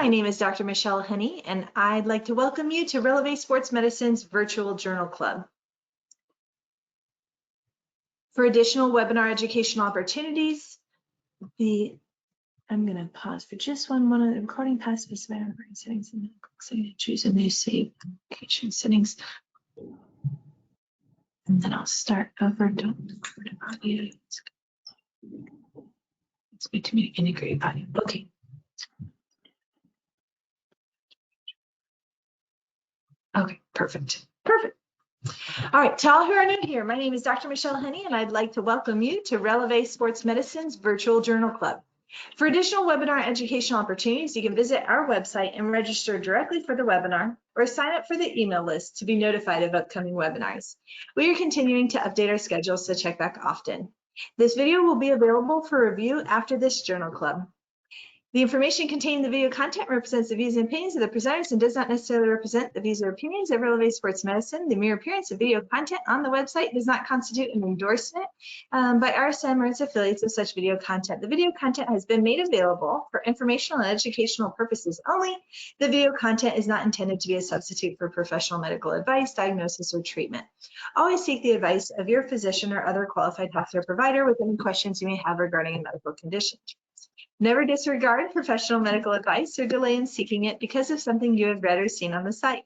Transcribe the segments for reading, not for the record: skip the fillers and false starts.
My name is Dr. Michelle Henney, and I'd like to welcome you to Releve Sports Medicine's Virtual Journal Club. For additional webinar educational opportunities, I'm going to pause for just one moment. The recording past specified operating settings and choose a new save application settings. And then I'll start over. Don't record audio. It's good to me to integrate audio. Okay. Okay, perfect. Perfect. All right, to all who are new here, my name is Dr. Michelle Henney, and I'd like to welcome you to Releve Sports Medicine's Virtual Journal Club. For additional webinar educational opportunities, you can visit our website and register directly for the webinar or sign up for the email list to be notified of upcoming webinars. We are continuing to update our schedules, so check back often. This video will be available for review after this journal club. The information contained in the video content represents the views and opinions of the presenters and does not necessarily represent the views or opinions of Releve Sports Medicine. The mere appearance of video content on the website does not constitute an endorsement by RSM or its affiliates of such video content. The video content has been made available for informational and educational purposes only. The video content is not intended to be a substitute for professional medical advice, diagnosis, or treatment. Always seek the advice of your physician or other qualified healthcare provider with any questions you may have regarding a medical condition. Never disregard professional medical advice or delay in seeking it because of something you have read or seen on the site.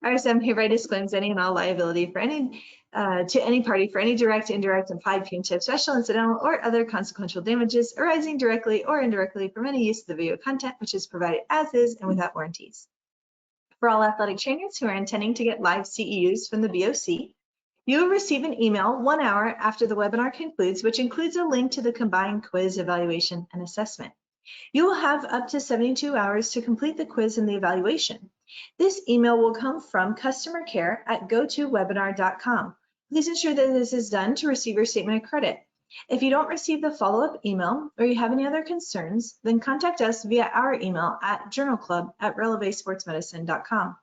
RSM hereby disclaims any and all liability for to any party for any direct, indirect, implied, punitive, special, incidental, or other consequential damages arising directly or indirectly from any use of the video content, which is provided as is and without warranties. For all athletic trainers who are intending to get live CEUs from the BOC, you will receive an email 1 hour after the webinar concludes, which includes a link to the combined quiz, evaluation, and assessment. You will have up to 72 hours to complete the quiz and the evaluation. This email will come from customer care at gotowebinar.com. Please ensure that this is done to receive your statement of credit. If you don't receive the follow-up email or you have any other concerns, then contact us via our email at journalclub@relevesportsmedicine.com.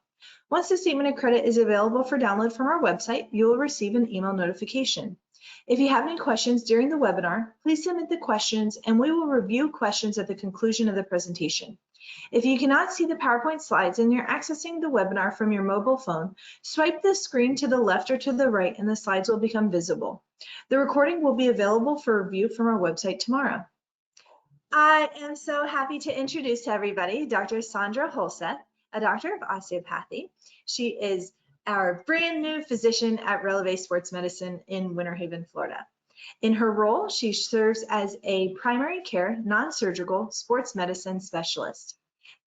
Once the statement of credit is available for download from our website, you will receive an email notification. If you have any questions during the webinar, please submit the questions and we will review questions at the conclusion of the presentation. If you cannot see the PowerPoint slides and you're accessing the webinar from your mobile phone, swipe the screen to the left or to the right and the slides will become visible. The recording will be available for review from our website tomorrow. I am so happy to introduce to everybody Dr. Saundra Holseth, a doctor of osteopathy. She is our brand new physician at Releve Sports Medicine in Winter Haven, Florida. In her role, she serves as a primary care, non-surgical sports medicine specialist.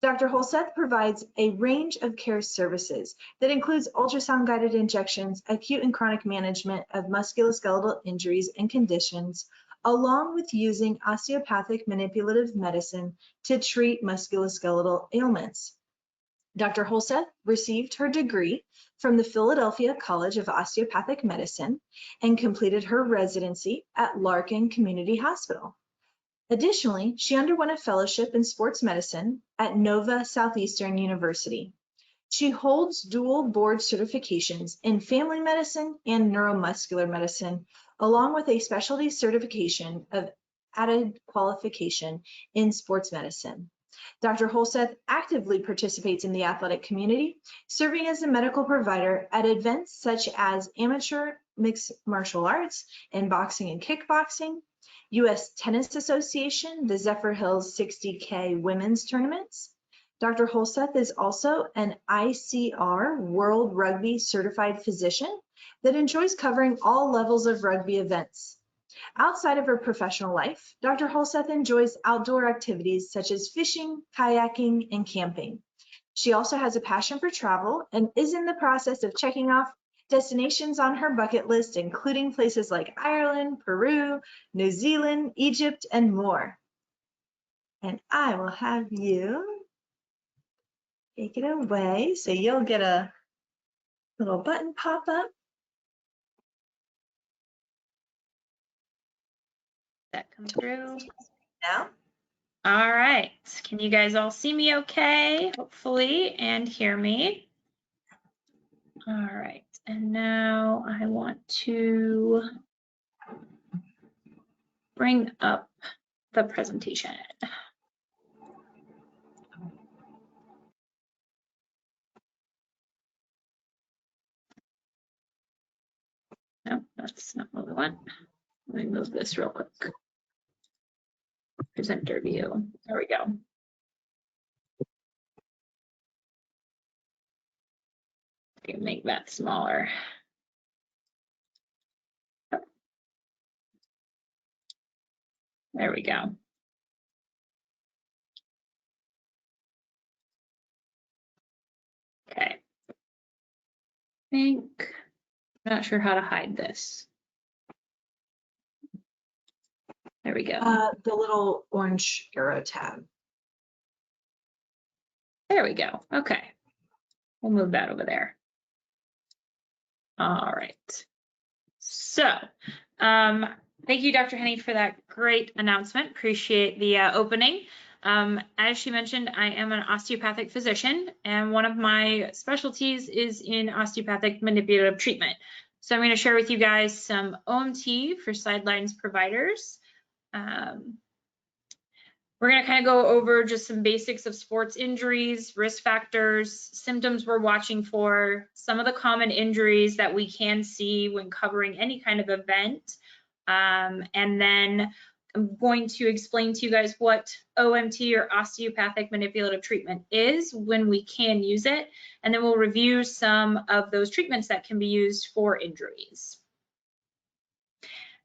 Dr. Holseth provides a range of care services that includes ultrasound-guided injections, acute and chronic management of musculoskeletal injuries and conditions, along with using osteopathic manipulative medicine to treat musculoskeletal ailments. Dr. Holseth received her degree from the Philadelphia College of Osteopathic Medicine and completed her residency at Larkin Community Hospital. Additionally, she underwent a fellowship in sports medicine at NOVA Southeastern University. She holds dual board certifications in family medicine and neuromuscular medicine, along with a specialty certification of added qualification in sports medicine. Dr. Holseth actively participates in the athletic community, serving as a medical provider at events such as Amateur Mixed Martial Arts and Boxing and Kickboxing, U.S. Tennis Association the Zephyrhills 60K Women's Tournaments. Dr. Holseth is also an ICR World Rugby certified physician that enjoys covering all levels of rugby events. Outside of her professional life, Dr. Holseth enjoys outdoor activities such as fishing, kayaking, and camping. She also has a passion for travel and is in the process of checking off destinations on her bucket list, including places like Ireland, Peru, New Zealand, Egypt, and more. And I will have you take it away so you'll get a little button pop up. That come through now. All right, can you guys all see me okay, hopefully, and hear me? All right, and now I want to bring up the presentation. that's not what we want. Let me move this real quick. Presenter view. There we go. I can make that smaller. There we go. Okay. I'm not sure how to hide this. There we go. The little orange arrow tab. There we go. Okay. We'll move that over there. All right. So, thank you, Dr. Henney, for that great announcement. Appreciate the opening. As she mentioned, I am an osteopathic physician, and one of my specialties is in osteopathic manipulative treatment. So I'm going to share with you guys some OMT for Sidelines providers. We're going to kind of go over just some basics of sports injuries, risk factors, symptoms we're watching for, some of the common injuries that we can see when covering any kind of event. And then I'm going to explain to you guys what OMT or osteopathic manipulative treatment is, when we can use it, and then we'll review some of those treatments that can be used for injuries.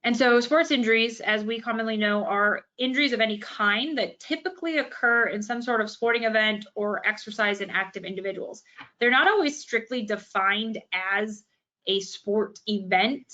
And so sports injuries, as we commonly know, are injuries of any kind that typically occur in some sort of sporting event or exercise in active individuals. They're not always strictly defined as a sport event,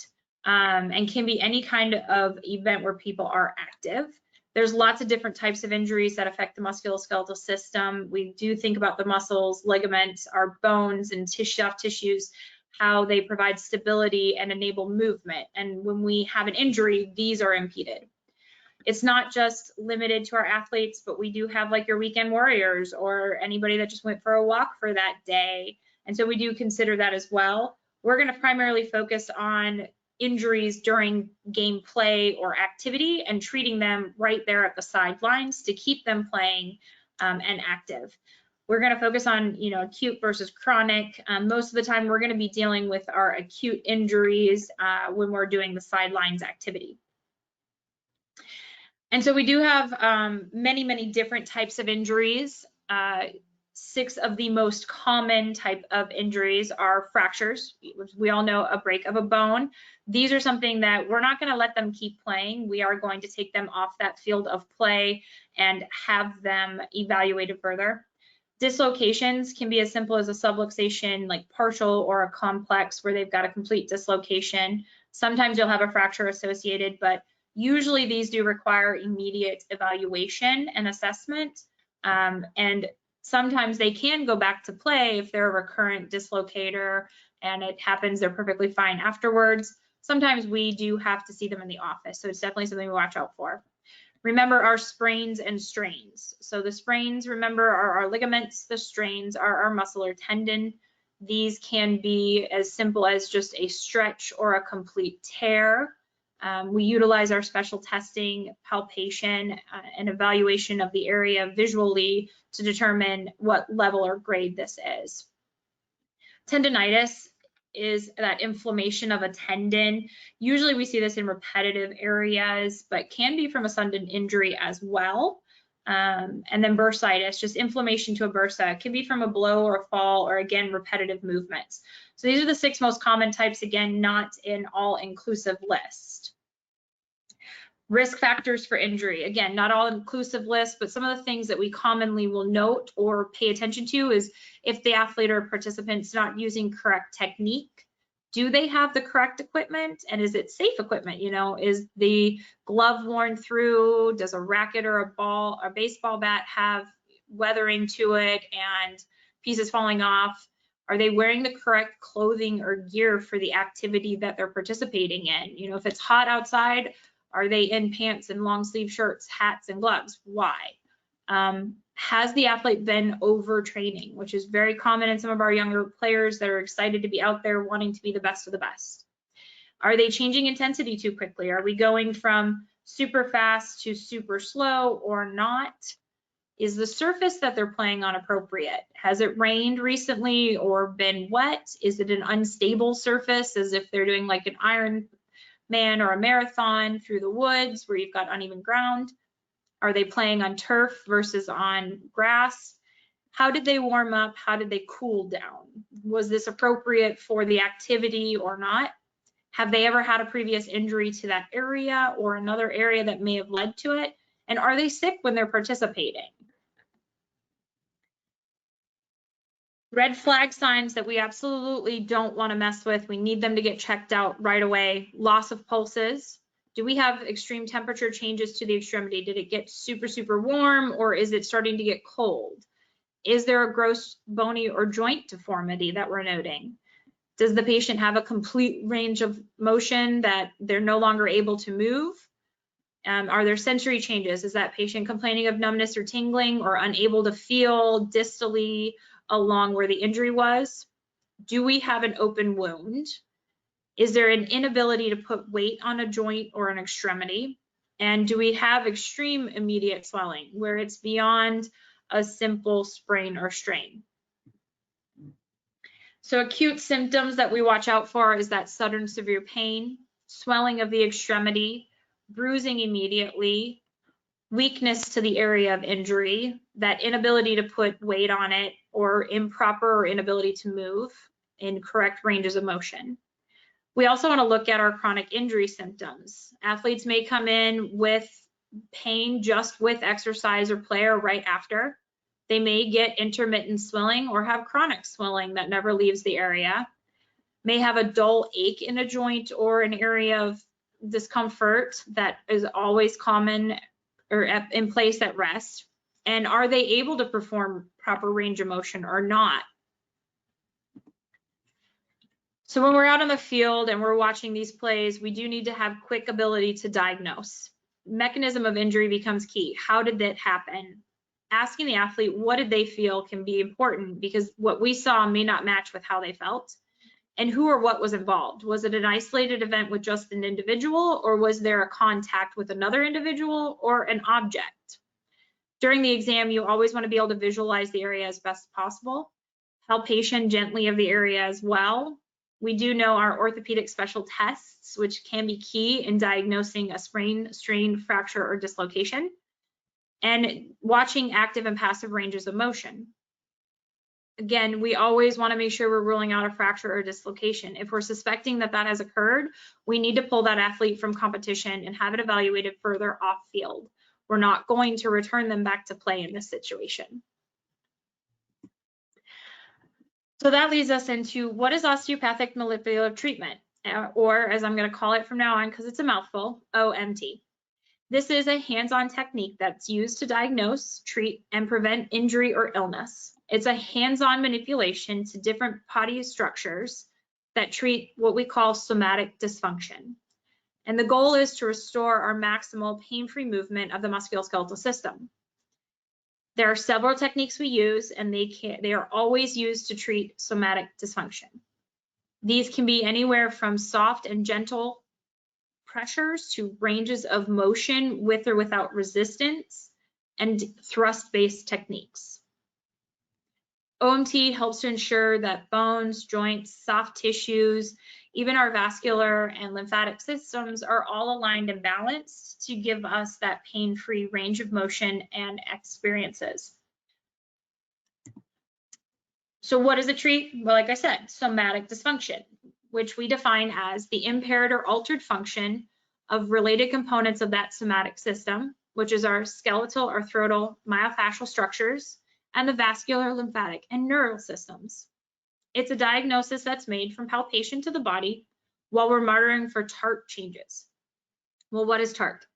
and can be any kind of event where people are active. There's lots of different types of injuries that affect the musculoskeletal system. We do think about the muscles, ligaments, our bones, and soft tissues, how they provide stability and enable movement. And when we have an injury, these are impeded. It's not just limited to our athletes, but we do have like your weekend warriors or anybody that just went for a walk for that day. And so we do consider that as well. We're going to primarily focus on injuries during gameplay or activity and treating them right there at the sidelines to keep them playing and active. We're going to focus on, acute versus chronic. Most of the time, we're going to be dealing with our acute injuries when we're doing the sidelines activity. And so we do have many, many different types of injuries. 6 of the most common type of injuries are fractures, which we all know, a break of a bone. These are something that we're not going to let them keep playing. We are going to take them off that field of play and have them evaluated further. Dislocations can be as simple as a subluxation, like partial, or a complex where they've got a complete dislocation. Sometimes you'll have a fracture associated, but usually these do require immediate evaluation and assessment. And sometimes they can go back to play if they're a recurrent dislocator and it happens, they're perfectly fine afterwards. Sometimes we do have to see them in the office, so it's definitely something we watch out for. Remember our sprains and strains. So the sprains, remember, are our ligaments. The strains are our muscle or tendon. These can be as simple as just a stretch or a complete tear. We utilize our special testing, palpation, and evaluation of the area visually to determine what level or grade this is. Tendinitis is that inflammation of a tendon. Usually we see this in repetitive areas, but can be from a sudden injury as well. And then bursitis, just inflammation to a bursa. It can be from a blow or a fall, or again, repetitive movements. So these are the 6 most common types, again, not an all-inclusive list. Risk factors for injury, again, not all inclusive list, but some of the things that we commonly will note or pay attention to is if the athlete or participant's not using correct technique. Do they have the correct equipment, and is it safe equipment? Is the glove worn through? Does a racket or a baseball bat have weathering to it and pieces falling off? Are they wearing the correct clothing or gear for the activity that they're participating in? If it's hot outside, are they in pants and long sleeve shirts, hats and gloves? Why? Has the athlete been overtraining, which is very common in some of our younger players that are excited to be out there wanting to be the best of the best? Are they changing intensity too quickly? Are we going from super fast to super slow or not? Is the surface that they're playing on appropriate? Has it rained recently or been wet? Is it an unstable surface, as if they're doing like an iron man or a marathon through the woods where you've got uneven ground? Are they playing on turf versus on grass? How did they warm up? How did they cool down? Was this appropriate for the activity or not? Have they ever had a previous injury to that area or another area that may have led to it? And are they sick when they're participating? Red flag signs that we absolutely don't want to mess with. We need them to get checked out right away. Loss of pulses. Do we have extreme temperature changes to the extremity? Did it get super, super warm, or is it starting to get cold? Is there a gross bony or joint deformity that we're noting? Does the patient have a complete range of motion that they're no longer able to move? Are there sensory changes? Is that patient complaining of numbness or tingling or unable to feel distally along where the injury was? Do we have an open wound? Is there an inability to put weight on a joint or an extremity? And do we have extreme immediate swelling where it's beyond a simple sprain or strain? So acute symptoms that we watch out for is that sudden severe pain, swelling of the extremity, bruising immediately, weakness to the area of injury, that inability to put weight on it, or improper or inability to move in correct ranges of motion. We also want to look at our chronic injury symptoms. Athletes may come in with pain just with exercise or play or right after. They may get intermittent swelling or have chronic swelling that never leaves the area. May have a dull ache in a joint or an area of discomfort that is always common or in place at rest. And are they able to perform proper range of motion or not? So when we're out on the field and we're watching these plays, we do need to have quick ability to diagnose. Mechanism of injury becomes key. How did that happen? Asking the athlete what did they feel can be important, because what we saw may not match with how they felt. And who or what was involved? Was it an isolated event with just an individual, or was there a contact with another individual or an object? During the exam, you always want to be able to visualize the area as best possible. Palpation gently of the area as well. We do know our orthopedic special tests, which can be key in diagnosing a sprain, strain, fracture, or dislocation, and watching active and passive ranges of motion. Again, we always want to make sure we're ruling out a fracture or dislocation. If we're suspecting that that has occurred, we need to pull that athlete from competition and have it evaluated further off field. We're not going to return them back to play in this situation. So that leads us into what is osteopathic manipulative treatment, or as I'm going to call it from now on because it's a mouthful, OMT. This is a hands-on technique that's used to diagnose, treat, and prevent injury or illness. It's a hands-on manipulation to different body structures that treat what we call somatic dysfunction. And the goal is to restore our maximal pain-free movement of the musculoskeletal system. There are several techniques we use, and they are always used to treat somatic dysfunction. These can be anywhere from soft and gentle pressures to ranges of motion with or without resistance, and thrust-based techniques. OMT helps to ensure that bones, joints, soft tissues, even our vascular and lymphatic systems are all aligned and balanced to give us that pain-free range of motion and experiences. So what does it treat? Well, like I said, somatic dysfunction, which we define as the impaired or altered function of related components of that somatic system, which is our skeletal, arthroidal, myofascial structures, and the vascular, lymphatic, and neural systems. It's a diagnosis that's made from palpation to the body while we're monitoring for TART changes. Well, what is TART?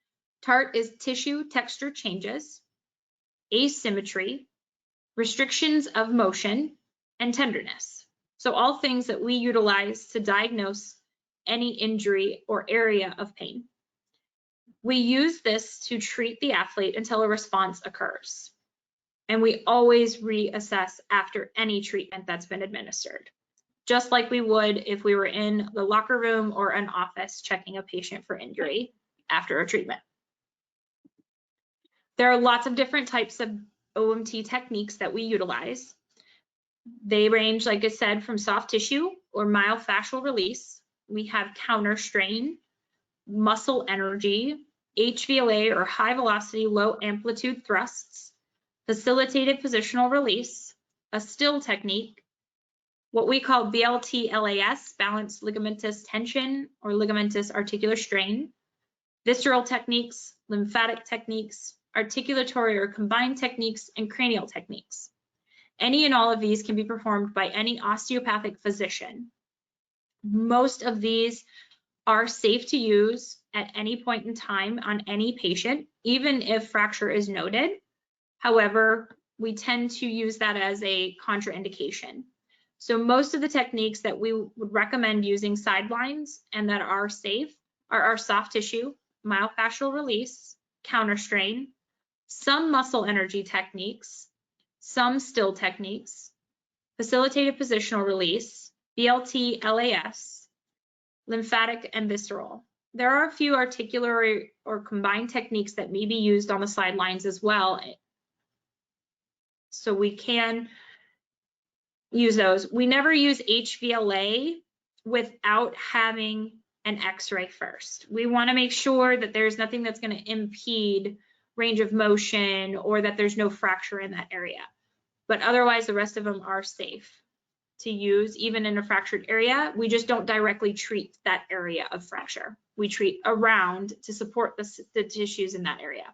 TART is tissue texture changes, asymmetry, restrictions of motion, and tenderness. So all things that we utilize to diagnose any injury or area of pain. We use this to treat the athlete until a response occurs. And we always reassess after any treatment that's been administered, just like we would if we were in the locker room or an office checking a patient for injury after a treatment. There are lots of different types of OMT techniques that we utilize. They range, like I said, from soft tissue or myofascial release. We have counter strain, muscle energy, HVLA or high velocity, low amplitude thrusts, facilitated positional release, a still technique, what we call BLT-LAS, balanced ligamentous tension or ligamentous articular strain, visceral techniques, lymphatic techniques, articulatory or combined techniques, and cranial techniques. Any and all of these can be performed by any osteopathic physician. Most of these are safe to use at any point in time on any patient, even if fracture is noted. However, we tend to use that as a contraindication. So most of the techniques that we would recommend using sidelines and that are safe are our soft tissue, myofascial release, counter strain, some muscle energy techniques, some still techniques, facilitated positional release, BLT, LAS, lymphatic, and visceral. There are a few articular or combined techniques that may be used on the sidelines as well. So we can use those. We never use HVLA without having an X-ray first. We want to make sure that there's nothing that's going to impede range of motion or that there's no fracture in that area. But otherwise, the rest of them are safe to use even in a fractured area. We just don't directly treat that area of fracture. We treat around to support the tissues in that area.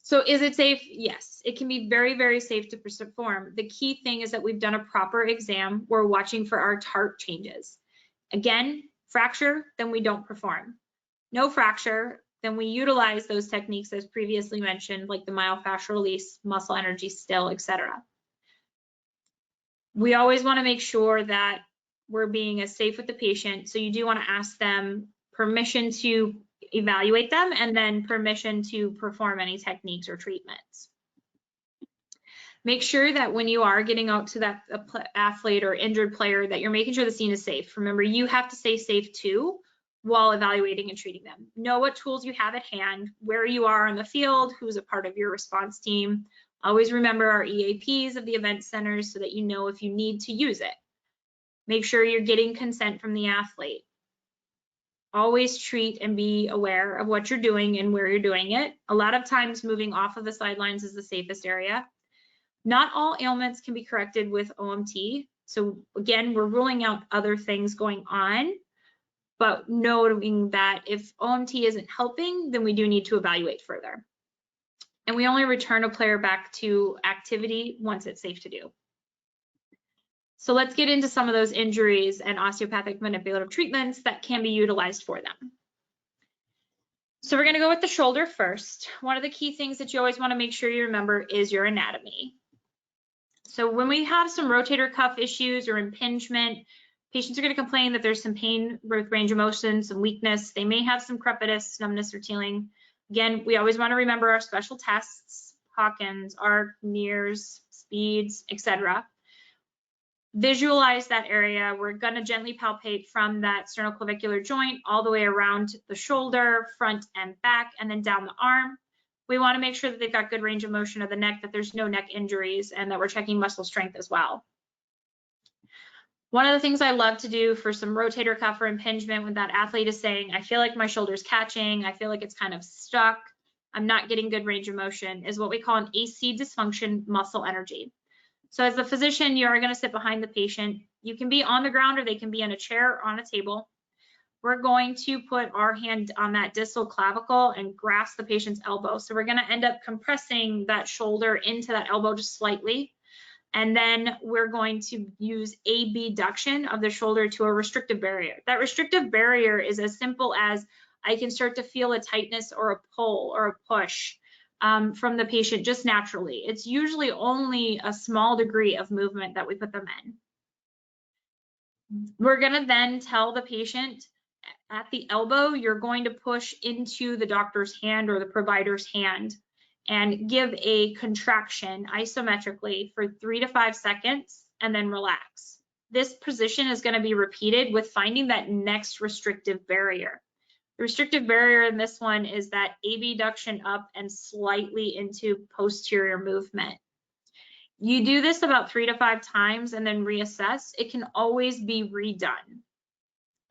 So is it safe? Yes, it can be very, very safe to perform. The key thing is that we've done a proper exam. We're watching for our TART changes. Again, fracture, then we don't perform. No fracture, then we utilize those techniques as previously mentioned, like the myofascial release, muscle energy still, etc. We always want to make sure that we're being as safe with the patient. So you do want to ask them permission to evaluate them and then permission to perform any techniques or treatments. Make sure that when you are getting out to that athlete or injured player that you're making sure the scene is safe. Remember, you have to stay safe too while evaluating and treating them. Know what tools you have at hand, where you are on the field, who's a part of your response team. Always remember our EAPs of the event centers so that you know if you need to use it. Make sure you're getting consent from the athlete. Always treat and be aware of what you're doing and where you're doing it. A lot of times moving off of the sidelines is the safest area. Not all ailments can be corrected with OMT. So again, we're ruling out other things going on, but knowing that if OMT isn't helping, then we do need to evaluate further. And we only return a player back to activity once it's safe to do. So let's get into some of those injuries and osteopathic manipulative treatments that can be utilized for them. So we're going to go with the shoulder first. One of the key things that you always want to make sure you remember is your anatomy. So when we have some rotator cuff issues or impingement, patients are going to complain that there's some pain with range of motion, some weakness. They may have some crepitus, numbness, or tealing. Again, we always want to remember our special tests, Hawkins, ARC, NIRS, speeds, etc. Visualize that area. We're going to gently palpate from that sternoclavicular joint all the way around the shoulder, front and back, and then down the arm. We want to make sure that they've got good range of motion of the neck, that there's no neck injuries, and that we're checking muscle strength as well. One of the things I love to do for some rotator cuff or impingement when that athlete is saying, I feel like my shoulder's catching, I feel like it's kind of stuck, I'm not getting good range of motion, is what we call an AC dysfunction muscle energy. So as the physician, you are going to sit behind the patient. You can be on the ground or they can be in a chair or on a table. We're going to put our hand on that distal clavicle and grasp the patient's elbow. So we're going to end up compressing that shoulder into that elbow just slightly. And then we're going to use abduction of the shoulder to a restrictive barrier. That restrictive barrier is as simple as I can start to feel a tightness or a pull or a push from the patient just naturally. It's usually only a small degree of movement that we put them in. We're going to then tell the patient at the elbow, you're going to push into the doctor's hand or the provider's hand and give a contraction isometrically for 3 to 5 seconds and then relax. This position is going to be repeated with finding that next restrictive barrier. The restrictive barrier in this one is that abduction up and slightly into posterior movement. You do this about 3 to 5 times and then reassess. It can always be redone.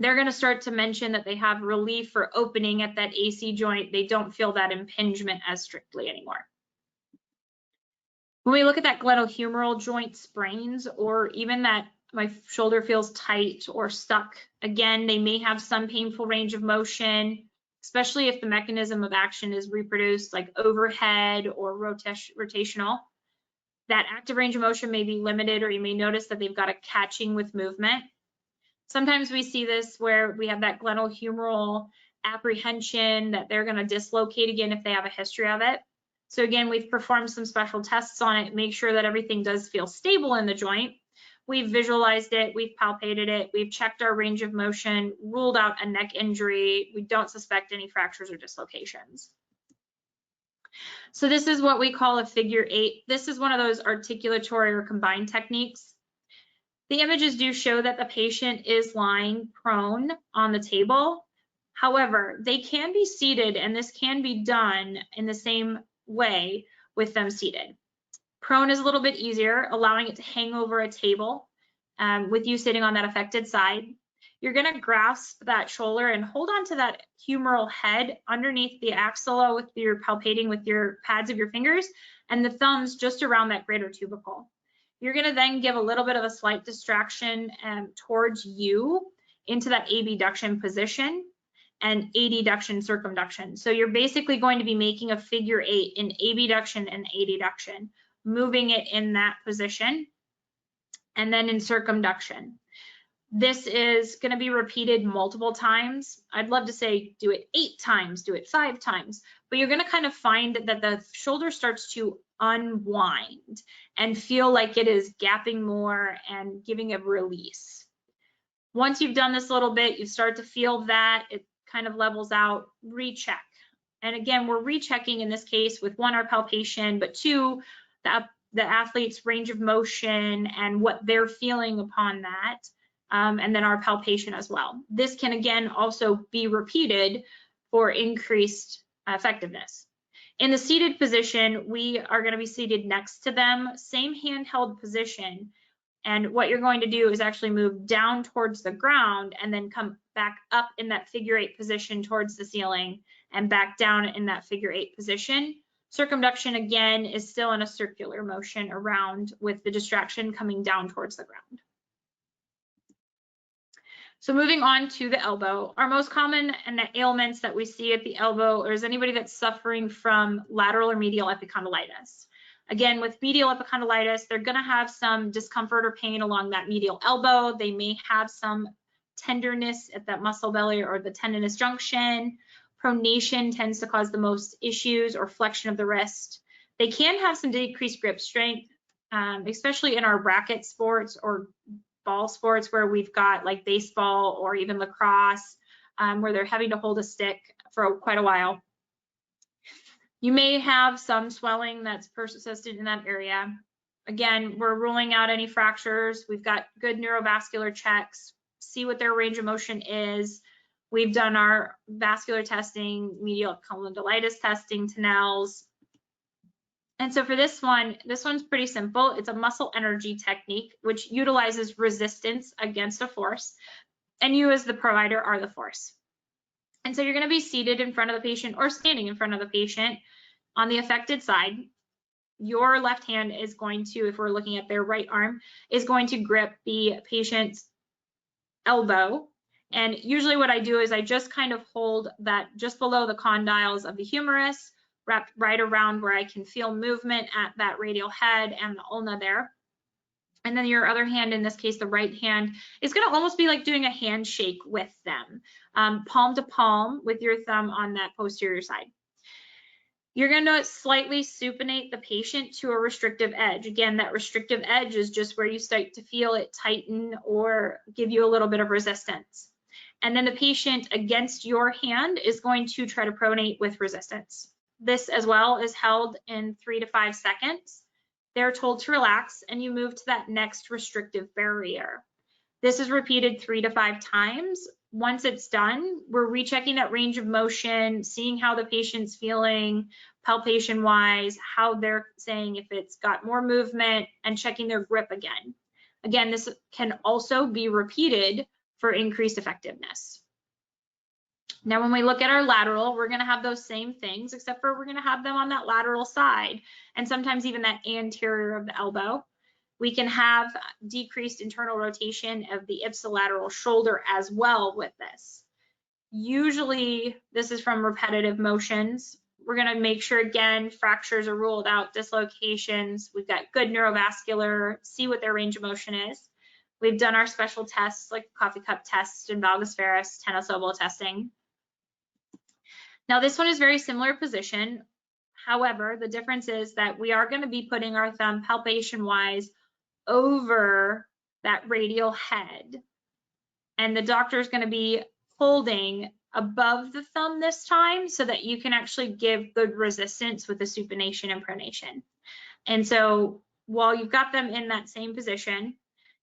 they're going to start to mention that they have relief or opening at that AC joint. They don't feel that impingement as strictly anymore. When we look at that glenohumeral joint sprains, or even that my shoulder feels tight or stuck, again, they may have some painful range of motion, especially if the mechanism of action is reproduced, like overhead or rotational. That active range of motion may be limited, or you may notice that they've got a catching with movement. Sometimes we see this where we have that glenohumeral apprehension that they're going to dislocate again if they have a history of it. So again, we've performed some special tests on it, make sure that everything does feel stable in the joint. We've visualized it, we've palpated it, we've checked our range of motion, ruled out a neck injury. We don't suspect any fractures or dislocations. So this is what we call a figure 8. This is one of those articulatory or combined techniques. The images do show that the patient is lying prone on the table. However, they can be seated, and this can be done in the same way with them seated. Prone is a little bit easier, allowing it to hang over a table with you sitting on that affected side. You're going to grasp that shoulder and hold on to that humeral head underneath the axilla with your palpating with your pads of your fingers, and the thumbs just around that greater tubercle. You're going to then give a little bit of a slight distraction towards you into that abduction position and adduction circumduction. So you're basically going to be making a figure 8 in abduction and adduction, moving it in that position, and then in circumduction. This is going to be repeated multiple times. I'd love to say do it 8 times, do it 5 times, but you're going to kind of find that the shoulder starts to unwind and feel like it is gapping more and giving a release. Once you've done this a little bit, you start to feel that it kind of levels out, recheck. And again, we're rechecking in this case with 1, our palpation, but 2, the athlete's range of motion and what they're feeling upon that, and then our palpation as well. This can again also be repeated for increased effectiveness. In the seated position, we are going to be seated next to them, same handheld position. And what you're going to do is actually move down towards the ground and then come back up in that figure 8 position towards the ceiling and back down in that figure 8 position. Circumduction again is still in a circular motion around with the distraction coming down towards the ground. So moving on to the elbow, our most common ailments that we see at the elbow is anybody that's suffering from lateral or medial epicondylitis. Again, with medial epicondylitis, they're going to have some discomfort or pain along that medial elbow. They may have some tenderness at that muscle belly or the tendinous junction. Pronation tends to cause the most issues, or flexion of the wrist. They can have some decreased grip strength, especially in our racket sports or ball sports where we've got like baseball or even lacrosse, where they're having to hold a stick for quite a while. You may have some swelling that's persistent in that area. Again, we're ruling out any fractures. We've got good neuromuscular checks, see what their range of motion is. We've done our vascular testing, medial condylitis testing, Tenels. And so for this one's pretty simple. It's a muscle energy technique, which utilizes resistance against a force, and you as the provider are the force. And so you're going to be seated in front of the patient or standing in front of the patient on the affected side. Your left hand is going to, if we're looking at their right arm, is going to grip the patient's elbow. And usually what I do is I just kind of hold that just below the condyles of the humerus, wrapped right around where I can feel movement at that radial head and the ulna there. And then your other hand, in this case, the right hand, is going to almost be like doing a handshake with them, palm to palm with your thumb on that posterior side. You're going to slightly supinate the patient to a restrictive edge. Again, that restrictive edge is just where you start to feel it tighten or give you a little bit of resistance. And then the patient against your hand is going to try to pronate with resistance. This as well is held in 3 to 5 seconds. They're told to relax, and you move to that next restrictive barrier. This is repeated 3 to 5 times. Once it's done, we're rechecking that range of motion, seeing how the patient's feeling, palpation-wise, how they're saying if it's got more movement, and checking their grip again. Again, this can also be repeated for increased effectiveness. Now, when we look at our lateral, we're going to have those same things, except for we're going to have them on that lateral side, and sometimes even that anterior of the elbow. We can have decreased internal rotation of the ipsilateral shoulder as well with this. Usually, this is from repetitive motions. We're going to make sure, again, fractures are ruled out, dislocations. We've got good neuromuscular, see what their range of motion is. We've done our special tests like coffee cup test and valgus varus, tennis oval testing. Now, this one is very similar position. However, the difference is that we are going to be putting our thumb palpation-wise over that radial head. And the doctor is going to be holding above the thumb this time so that you can actually give good resistance with the supination and pronation. And so while you've got them in that same position,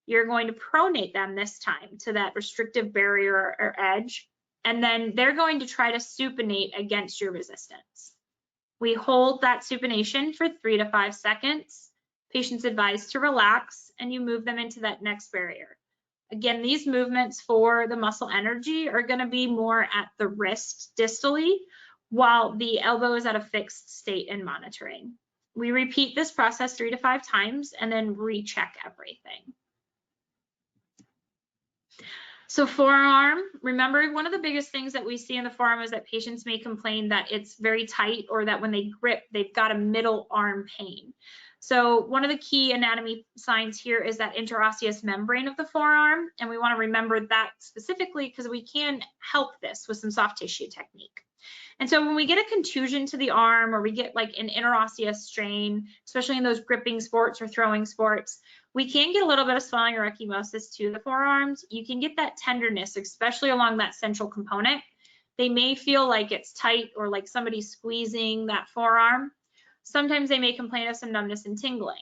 you're going to pronate them this time to that restrictive barrier or edge, and then they're going to try to supinate against your resistance. We hold that supination for 3 to 5 seconds. Patient's advised to relax, and you move them into that next barrier. Again, these movements for the muscle energy are going to be more at the wrist distally, while the elbow is at a fixed state in monitoring. We repeat this process 3 to 5 times and then recheck everything. So forearm, remember, one of the biggest things that we see in the forearm is that patients may complain that it's very tight, or that when they grip, they've got a middle arm pain. So one of the key anatomy signs here is that interosseous membrane of the forearm, and we want to remember that specifically because we can help this with some soft tissue technique. And so when we get a contusion to the arm, or we get like an interosseous strain, especially in those gripping sports or throwing sports, we can get a little bit of swelling or ecchymosis to the forearms. You can get that tenderness, especially along that central component. They may feel like it's tight or like somebody's squeezing that forearm. Sometimes they may complain of some numbness and tingling.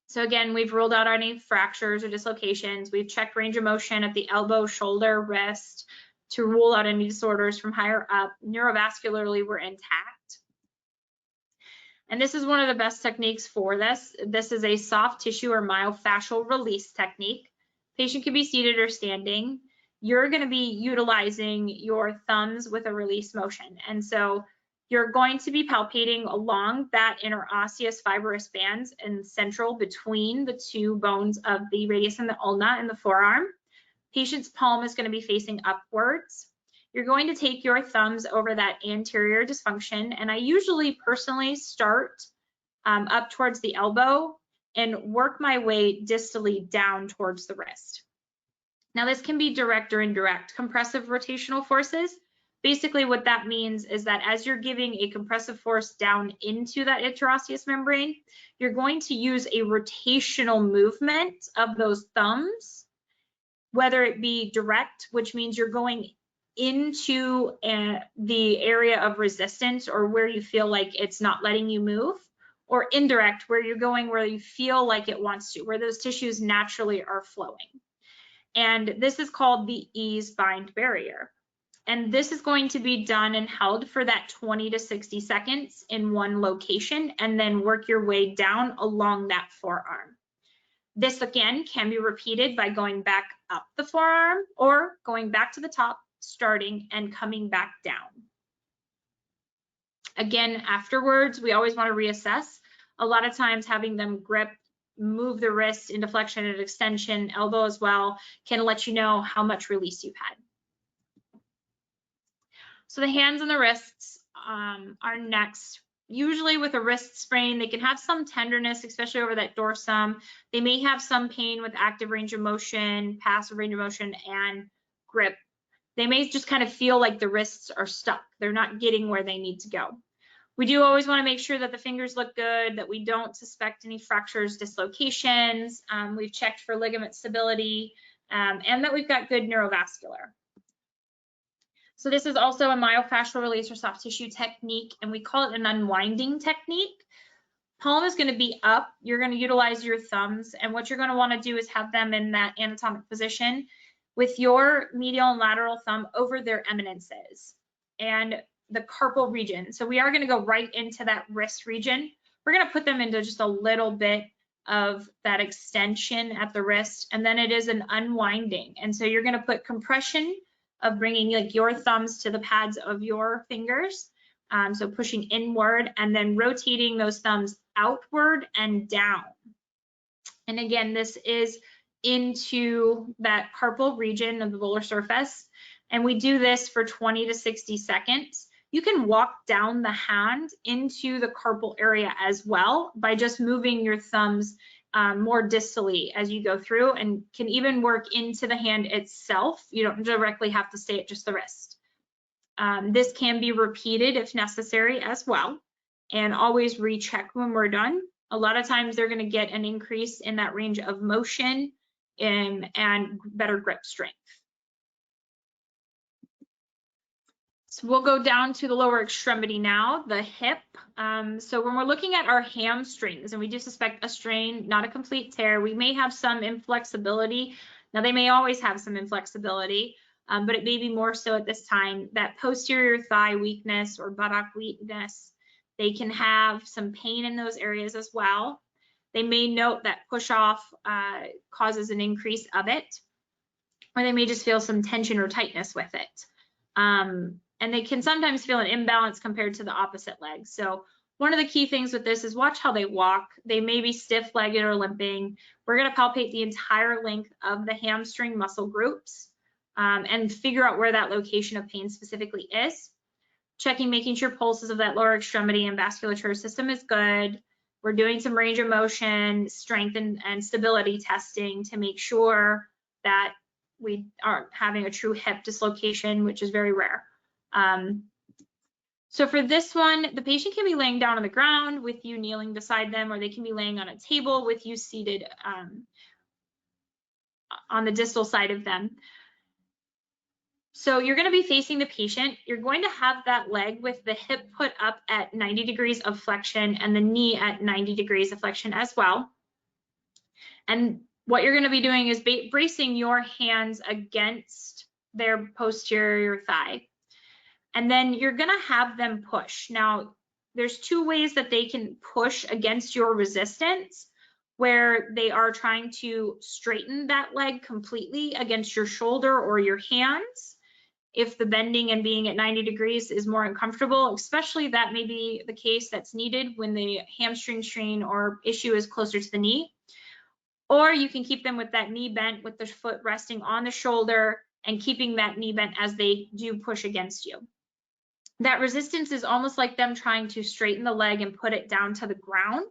So again, we've ruled out any fractures or dislocations. We've checked range of motion at the elbow, shoulder, wrist to rule out any disorders from higher up. Neurovascularly, we're intact. And this is one of the best techniques for this. This is a soft tissue or myofascial release technique. Patient can be seated or standing. You're going to be utilizing your thumbs with a release motion. And so you're going to be palpating along that interosseous fibrous bands and central between the two bones of the radius and the ulna in the forearm. Patient's palm is going to be facing upwards. You're going to take your thumbs over that anterior dysfunction, and I usually personally start up towards the elbow and work my way distally down towards the wrist. Now, this can be direct or indirect compressive rotational forces. Basically, what that means is that as you're giving a compressive force down into that interosseous membrane, you're going to use a rotational movement of those thumbs, whether it be direct, which means you're going into the area of resistance or where you feel like it's not letting you move, or indirect, where you're going where you feel like it wants to, where those tissues naturally are flowing. And this is called the ease bind barrier. And this is going to be done and held for that 20 to 60 seconds in one location, and then work your way down along that forearm. This again can be repeated by going back up the forearm or going back to the top, starting and coming back down. Again, afterwards, we always want to reassess. A lot of times having them grip, move the wrist into flexion and extension, elbow as well, can let you know how much release you've had. So the hands and the wrists are next. Usually with a wrist sprain, they can have some tenderness, especially over that dorsum. They may have some pain with active range of motion, passive range of motion, and grip. They may just kind of feel like the wrists are stuck. They're not getting where they need to go. We do always want to make sure that the fingers look good, that we don't suspect any fractures, dislocations. We've checked for ligament stability, and that we've got good neurovascular. So this is also a myofascial release or soft tissue technique, and we call it an unwinding technique. Palm is going to be up. You're going to utilize your thumbs, and what you're going to want to do is have them in that anatomic position with your medial and lateral thumb over their eminences and the carpal region. So we are going to go right into that wrist region. We're going to put them into just a little bit of that extension at the wrist, and then it is an unwinding. And so you're going to put compression of bringing like your thumbs to the pads of your fingers, so pushing inward and then rotating those thumbs outward and down. And again, this is into that carpal region of the volar surface, and we do this for 20 to 60 seconds. You can walk down the hand into the carpal area as well by just moving your thumbs more distally as you go through, and can even work into the hand itself. You don't directly have to stay at just the wrist. This can be repeated if necessary as well, and always recheck when we're done. A lot of times they're going to get an increase in that range of motion and better grip strength. So we'll go down to the lower extremity now, the hip. So when we're looking at our hamstrings and we do suspect a strain, not a complete tear, we may have some inflexibility. Now they may always have some inflexibility, but it may be more so at this time. That posterior thigh weakness or buttock weakness, they can have some pain in those areas as well. They may note that push off causes an increase of it, or they may just feel some tension or tightness with it. And they can sometimes feel an imbalance compared to the opposite leg. So one of the key things with this is watch how they walk. They may be stiff-legged or limping. We're going to palpate the entire length of the hamstring muscle groups and figure out where that location of pain specifically is. Checking, making sure pulses of that lower extremity and vasculature system is good. We're doing some range of motion, strength, and stability testing to make sure that we aren't having a true hip dislocation, which is very rare. So for this one, the patient can be laying down on the ground with you kneeling beside them, or they can be laying on a table with you seated on the distal side of them. So you're going to be facing the patient. You're going to have that leg with the hip put up at 90 degrees of flexion and the knee at 90 degrees of flexion as well. And what you're going to be doing is bracing your hands against their posterior thigh. And then you're going to have them push. Now, there's two ways that they can push against your resistance, where they are trying to straighten that leg completely against your shoulder or your hands. If the bending and being at 90 degrees is more uncomfortable, especially that may be the case that's needed when the hamstring strain or issue is closer to the knee. Or you can keep them with that knee bent with the foot resting on the shoulder and keeping that knee bent as they do push against you. That resistance is almost like them trying to straighten the leg and put it down to the ground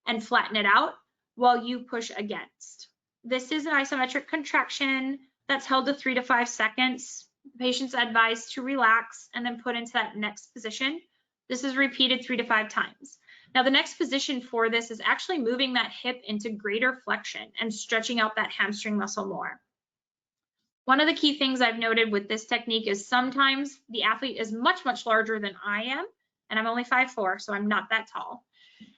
and flatten it out while you push against. This is an isometric contraction that's held to 3 to 5 seconds. The patient's advised to relax and then put into that next position. This is repeated 3 to 5 times. Now, the next position for this is actually moving that hip into greater flexion and stretching out that hamstring muscle more. One of the key things I've noted with this technique is sometimes the athlete is much, much larger than I am, and I'm only 5'4", so I'm not that tall.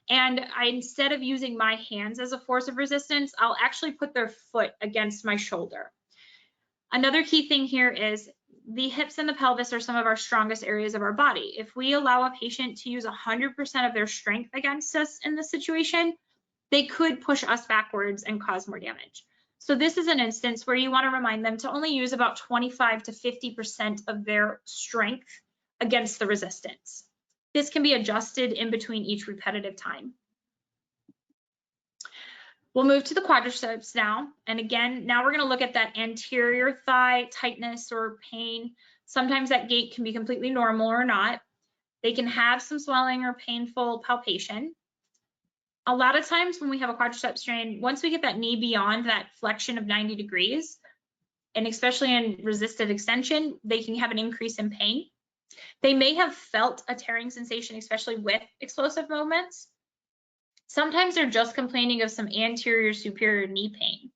And instead of using my hands as a force of resistance, I'll actually put their foot against my shoulder. Another key thing here is the hips and the pelvis are some of our strongest areas of our body. If we allow a patient to use 100% of their strength against us in this situation, they could push us backwards and cause more damage. So this is an instance where you want to remind them to only use about 25 to 50% of their strength against the resistance. This can be adjusted in between each repetitive time. We'll move to the quadriceps now. And again, now we're going to look at that anterior thigh tightness or pain. Sometimes that gait can be completely normal or not. They can have some swelling or painful palpation. A lot of times when we have a quadricep strain, once we get that knee beyond that flexion of 90 degrees, and especially in resisted extension, they can have an increase in pain. They may have felt a tearing sensation, especially with explosive movements. Sometimes they're just complaining of some anterior superior knee pain.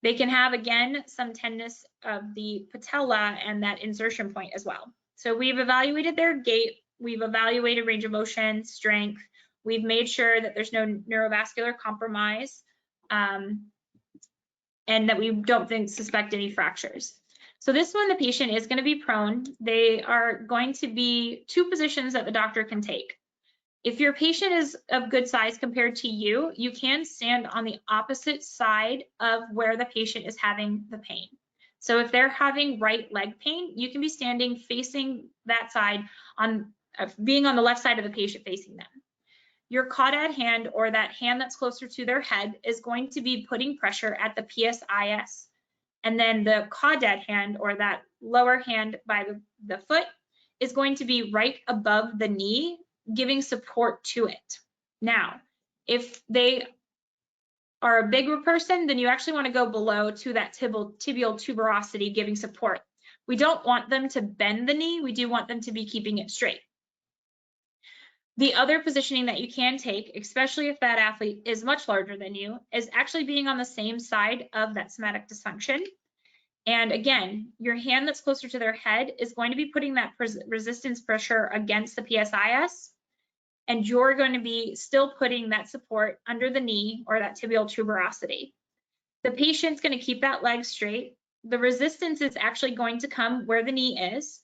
They can have, again, some tenderness of the patella and that insertion point as well. So we've evaluated their gait, we've evaluated range of motion, strength, we've made sure that there's no neurovascular compromise, and that we don't suspect any fractures. So this one, the patient is going to be prone. They are going to be 2 positions that the doctor can take. If your patient is of good size compared to you, you can stand on the opposite side of where the patient is having the pain. So if they're having right leg pain, you can be standing facing that side, on being on the left side of the patient facing them. Your caudad hand, or that hand that's closer to their head, is going to be putting pressure at the PSIS. And then the caudad hand, or that lower hand by the foot, is going to be right above the knee, giving support to it. Now, if they are a bigger person, then you actually want to go below to that tibial tuberosity, giving support. We don't want them to bend the knee. We do want them to be keeping it straight. The other positioning that you can take, especially if that athlete is much larger than you, is actually being on the same side of that somatic dysfunction. And again, your hand that's closer to their head is going to be putting that resistance pressure against the PSIS, and you're going to be still putting that support under the knee, or that tibial tuberosity. The patient's going to keep that leg straight. The resistance is actually going to come where the knee is,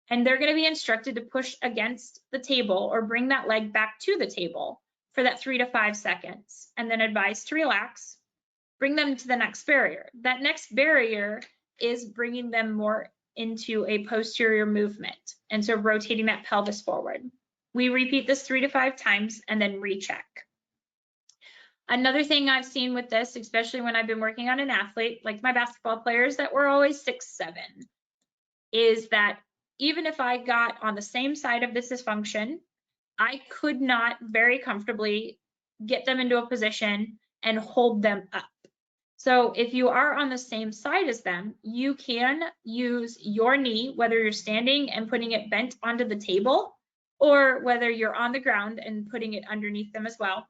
and they're going to be instructed to push against the table or bring that leg back to the table for that 3 to 5 seconds, and then advised to relax, bring them to the next barrier. That next barrier is bringing them more into a posterior movement, and so rotating that pelvis forward. We repeat this 3 to 5 times and then recheck. Another thing I've seen with this, especially when I've been working on an athlete, like my basketball players that were always 6'7", is that even if I got on the same side of this dysfunction, I could not very comfortably get them into a position and hold them up. So if you are on the same side as them, you can use your knee, whether you're standing and putting it bent onto the table, or whether you're on the ground and putting it underneath them as well,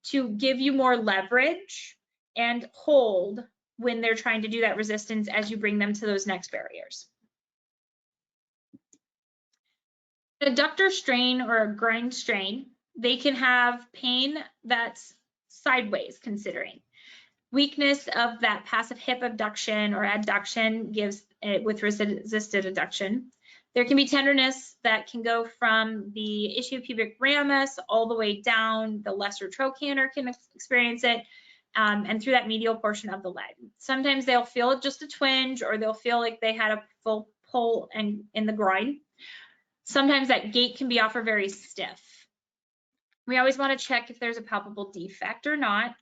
to give you more leverage and hold when they're trying to do that resistance as you bring them to those next barriers. Adductor strain or a groin strain, they can have pain that's sideways considering. Weakness of that passive hip abduction or adduction gives it with resisted adduction. There can be tenderness that can go from the ischiopubic ramus all the way down. The lesser trochanter can experience it, and through that medial portion of the leg. Sometimes they'll feel just a twinge, or they'll feel like they had a full pull in the groin. Sometimes that gait can be offered very stiff. We always want to check if there's a palpable defect or not.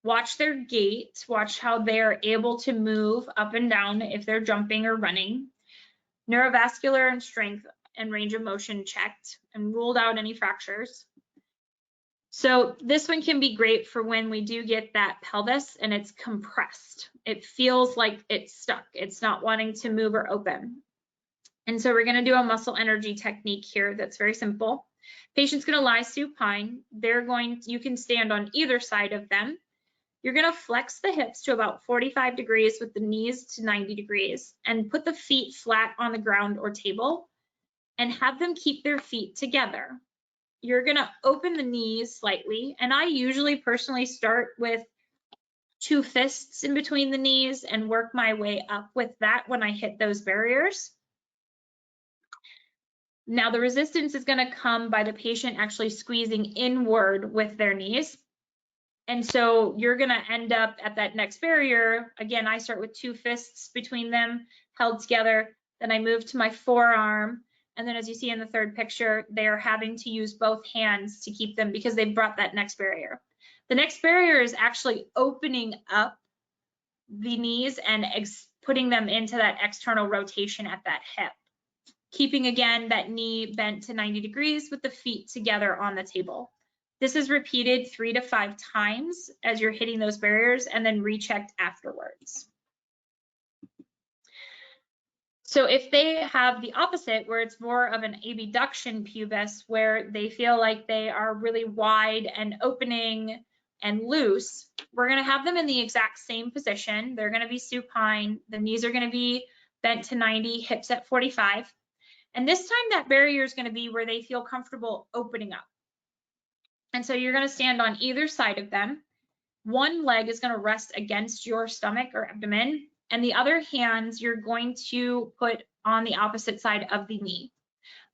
Watch their gait, watch how they're able to move up and down if they're jumping or running. Neurovascular and strength and range of motion checked, and ruled out any fractures. So this one can be great for when we do get that pelvis and it's compressed. It feels like it's stuck. It's not wanting to move or open. And so we're going to do a muscle energy technique here that's very simple. Patient's going to lie supine. You can stand on either side of them. You're going to flex the hips to about 45 degrees with the knees to 90 degrees, and put the feet flat on the ground or table and have them keep their feet together. You're going to open the knees slightly, and I usually personally start with 2 fists in between the knees and work my way up with that when I hit those barriers. Now the resistance is going to come by the patient actually squeezing inward with their knees. And so you're going to end up at that next barrier. Again, I start with 2 fists between them held together. Then I move to my forearm. And then as you see in the third picture, they are having to use both hands to keep them because they brought that next barrier. The next barrier is actually opening up the knees and putting them into that external rotation at that hip. Keeping again that knee bent to 90 degrees with the feet together on the table. This is repeated 3 to 5 times as you're hitting those barriers, and then rechecked afterwards. So if they have the opposite, where it's more of an abduction pubis, where they feel like they are really wide and opening and loose, we're going to have them in the exact same position. They're going to be supine. The knees are going to be bent to 90, hips at 45. And this time that barrier is going to be where they feel comfortable opening up. And so you're going to stand on either side of them. One leg is going to rest against your stomach or abdomen, and the other hands you're going to put on the opposite side of the knee.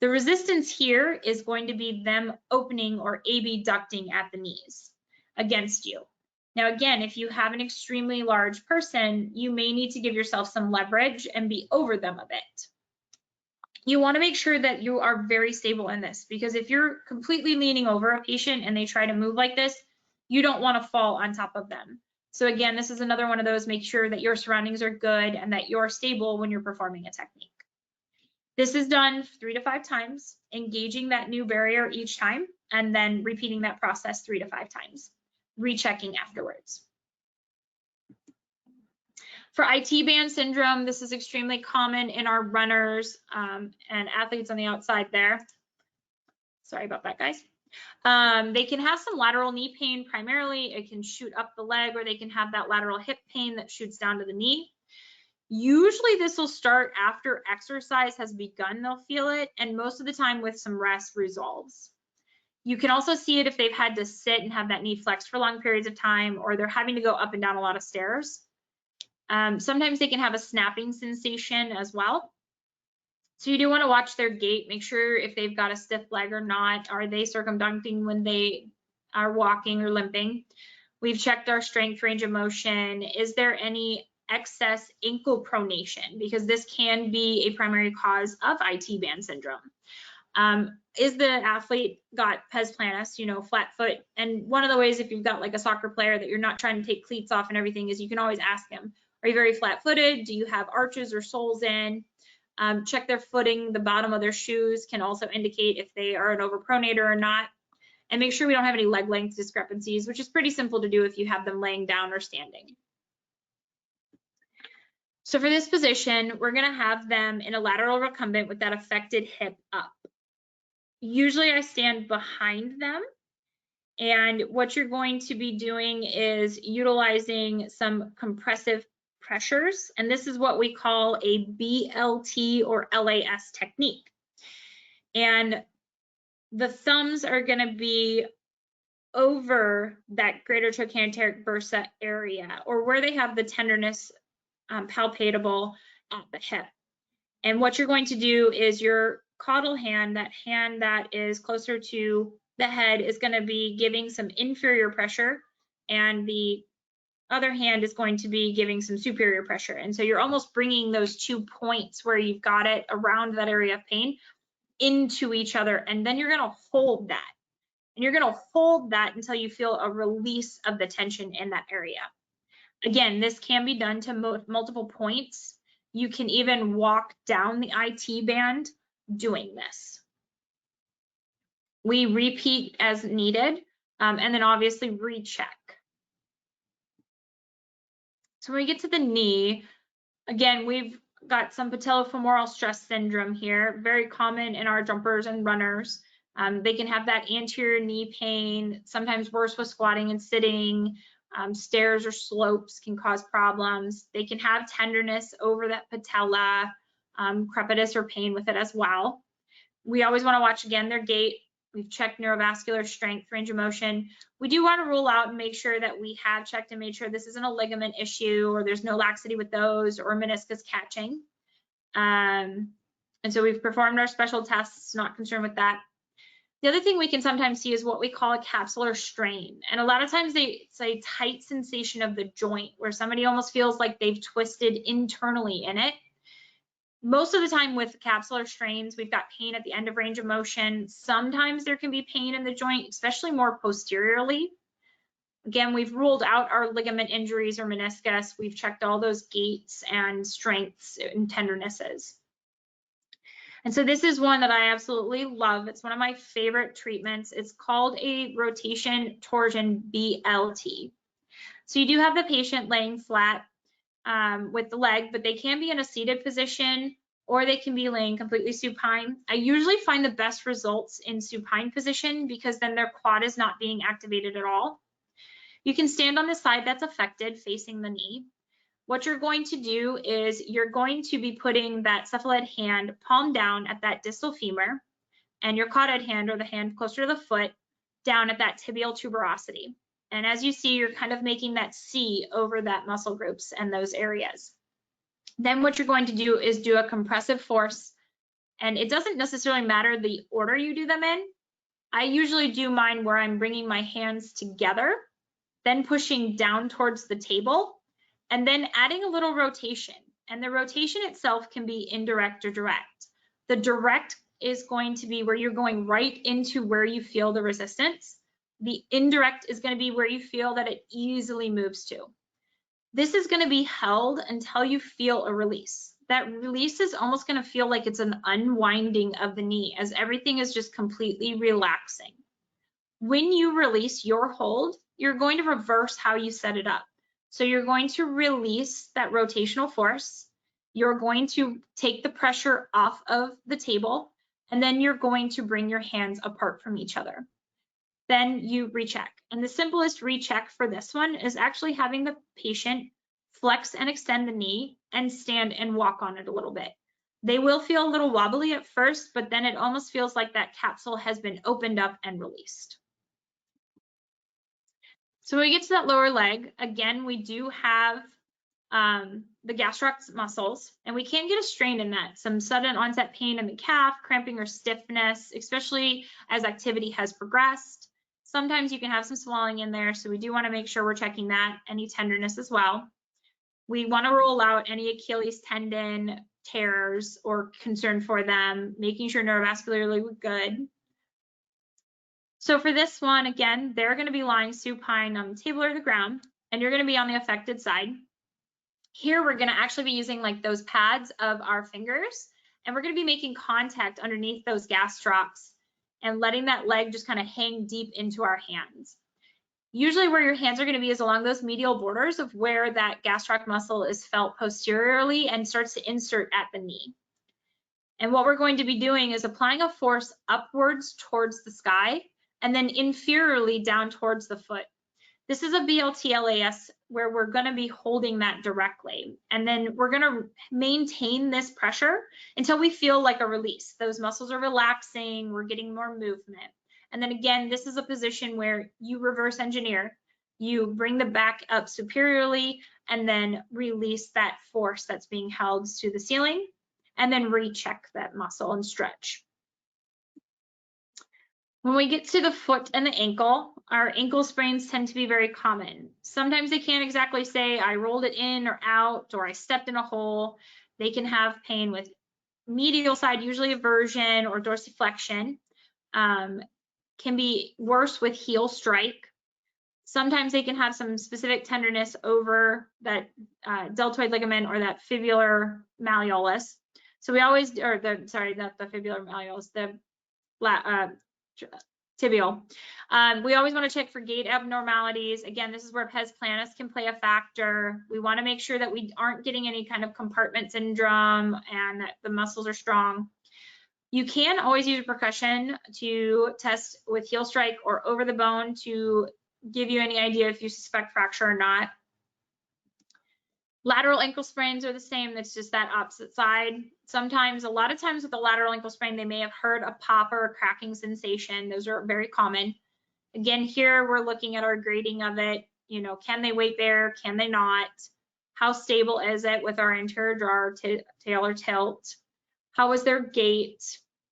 The resistance here is going to be them opening or abducting at the knees against you. Now, again, if you have an extremely large person, you may need to give yourself some leverage and be over them a bit. You want to make sure that you are very stable in this, because if you're completely leaning over a patient and they try to move like this, you don't want to fall on top of them. So again, this is another one of those, make sure that your surroundings are good and that you're stable when you're performing a technique. This is done 3 to 5 times, engaging that new barrier each time, and then repeating that process 3 to 5 times, rechecking afterwards. For IT band syndrome, this is extremely common in our runners and athletes on the outside there. Sorry about that, guys. They can have some lateral knee pain primarily. It can shoot up the leg, or they can have that lateral hip pain that shoots down to the knee. Usually this will start after exercise has begun, they'll feel it, and most of the time with some rest resolves. You can also see it if they've had to sit and have that knee flexed for long periods of time, or they're having to go up and down a lot of stairs. Sometimes they can have a snapping sensation as well. So you do want to watch their gait, make sure if they've got a stiff leg or not. Are they circumducting when they are walking or limping? We've checked our strength, range of motion. Is there any excess ankle pronation? Because this can be a primary cause of IT band syndrome. Is the athlete got pes planus, you know, flat foot? And one of the ways, if you've got like a soccer player that you're not trying to take cleats off and everything, is you can always ask them, are you very flat footed? Do you have arches or soles in? Check their footing. The bottom of their shoes can also indicate if they are an overpronator or not. And make sure we don't have any leg length discrepancies, which is pretty simple to do if you have them laying down or standing. So for this position, we're going to have them in a lateral recumbent with that affected hip up. Usually I stand behind them, and what you're going to be doing is utilizing some compressive pressures, and this is what we call a BLT or LAS technique. And the thumbs are going to be over that greater trochanteric bursa area, or where they have the tenderness palpatable at the hip. And what you're going to do is your caudal hand, that hand that is closer to the head, is going to be giving some inferior pressure, and the other hand is going to be giving some superior pressure. And so you're almost bringing those 2 points where you've got it around that area of pain into each other, and then you're going to hold that. And you're going to hold that until you feel a release of the tension in that area. Again, this can be done to multiple points. You can even walk down the IT band doing this. We repeat as needed, and then obviously recheck. So when we get to the knee, again, we've got some patellofemoral stress syndrome here, very common in our jumpers and runners. They can have that anterior knee pain, sometimes worse with squatting and sitting. Stairs or slopes can cause problems. They can have tenderness over that patella, crepitus or pain with it as well. We always want to watch again their gait. We've checked neurovascular strength, range of motion. We do want to rule out and make sure that we have checked and made sure this isn't a ligament issue, or there's no laxity with those, or meniscus catching. And so we've performed our special tests, not concerned with that. The other thing we can sometimes see is what we call a capsular strain. And a lot of times it's a tight sensation of the joint where somebody almost feels like they've twisted internally in it. Most of the time with capsular strains, we've got pain at the end of range of motion. Sometimes there can be pain in the joint, especially more posteriorly. Again, we've ruled out our ligament injuries or meniscus. We've checked all those gaits and strengths and tendernesses. And so this is one that I absolutely love. It's one of my favorite treatments. It's called a rotation torsion BLT. So you do have the patient laying flat with the leg, but they can be in a seated position, or they can be laying completely supine. I usually find the best results in supine position because then their quad is not being activated at all. You can stand on the side that's affected facing the knee. What you're going to do is you're going to be putting that cephalad hand palm down at that distal femur, and your caudate hand, or the hand closer to the foot, down at that tibial tuberosity. And as you see, you're kind of making that C over that muscle groups and those areas. Then what you're going to do is do a compressive force And it doesn't necessarily matter the order you do them in. I usually do mine where I'm bringing my hands together, then pushing down towards the table, and then adding a little rotation. And the rotation itself can be indirect or direct. The direct is going to be where you're going right into where you feel the resistance. The indirect is going to be where you feel that it easily moves to. This is going to be held until you feel a release. That release is almost going to feel like it's an unwinding of the knee, as everything is just completely relaxing. When you release your hold, you're going to reverse how you set it up. So you're going to release that rotational force. You're going to take the pressure off of the table, and then you're going to bring your hands apart from each other. Then you recheck. And the simplest recheck for this one is actually having the patient flex and extend the knee and stand and walk on it a little bit. They will feel a little wobbly at first, but then it almost feels like that capsule has been opened up and released. So when we get to that lower leg, again, we do have the gastroc muscles, and we can get a strain in that. Some sudden onset pain in the calf, cramping or stiffness, especially as activity has progressed. Sometimes you can have some swelling in there, so we do want to make sure we're checking that. Any tenderness as well. We want to rule out any Achilles tendon tears or concern for them, making sure neurovascularly we're good. So for this one, again, they're going to be lying supine on the table or the ground, and you're going to be on the affected side. Here, we're going to actually be using like those pads of our fingers, and we're going to be making contact underneath those gastrocs and letting that leg just kind of hang deep into our hands. Usually where your hands are going to be is along those medial borders of where that gastroc muscle is felt posteriorly and starts to insert at the knee. And what we're going to be doing is applying a force upwards towards the sky and then inferiorly down towards the foot. This is a BLT-LAS where we're going to be holding that directly. And then we're going to maintain this pressure until we feel like a release. Those muscles are relaxing, we're getting more movement. And then again, this is a position where you reverse engineer. You bring the back up superiorly and then release that force that's being held to the ceiling, and then recheck that muscle and stretch. When we get to the foot and the ankle, our ankle sprains tend to be very common. Sometimes they can't exactly say, I rolled it in or out, or I stepped in a hole. They can have pain with medial side, usually eversion or dorsiflexion. Can be worse with heel strike. Sometimes they can have some specific tenderness over that deltoid ligament or that fibular malleolus. So we always, or the, sorry, not the fibular malleolus, the tibial. We always want to check for gait abnormalities. Again, this is where pes planus can play a factor. We want to make sure that we aren't getting any kind of compartment syndrome and that the muscles are strong. You can always use percussion to test with heel strike or over the bone to give you any idea if you suspect fracture or not. Lateral ankle sprains are the same. That's just that opposite side. Sometimes, a lot of times with a lateral ankle sprain, they may have heard a pop or a cracking sensation. Those are very common. Again, here we're looking at our grading of it. You know, can they weight bear? Can they not? How stable is it with our anterior draw, tail or tilt? How was their gait?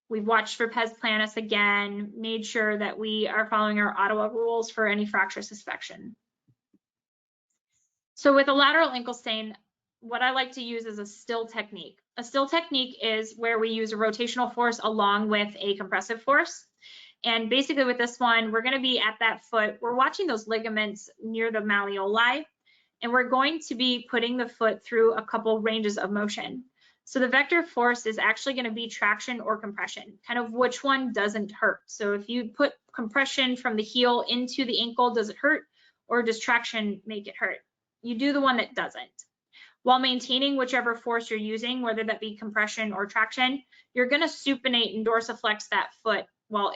We've watched for pes planus again, made sure that we are following our Ottawa rules for any fracture suspicion. So with a lateral ankle sprain, what I like to use is a still technique. A still technique is where we use a rotational force along with a compressive force. And basically with this one, we're going to be at that foot. We're watching those ligaments near the malleoli, and we're going to be putting the foot through a couple ranges of motion. So the vector force is actually going to be traction or compression, kind of which one doesn't hurt. So if you put compression from the heel into the ankle, does it hurt, or does traction make it hurt? You do the one that doesn't. While maintaining whichever force you're using, whether that be compression or traction, you're going to supinate and dorsiflex that foot while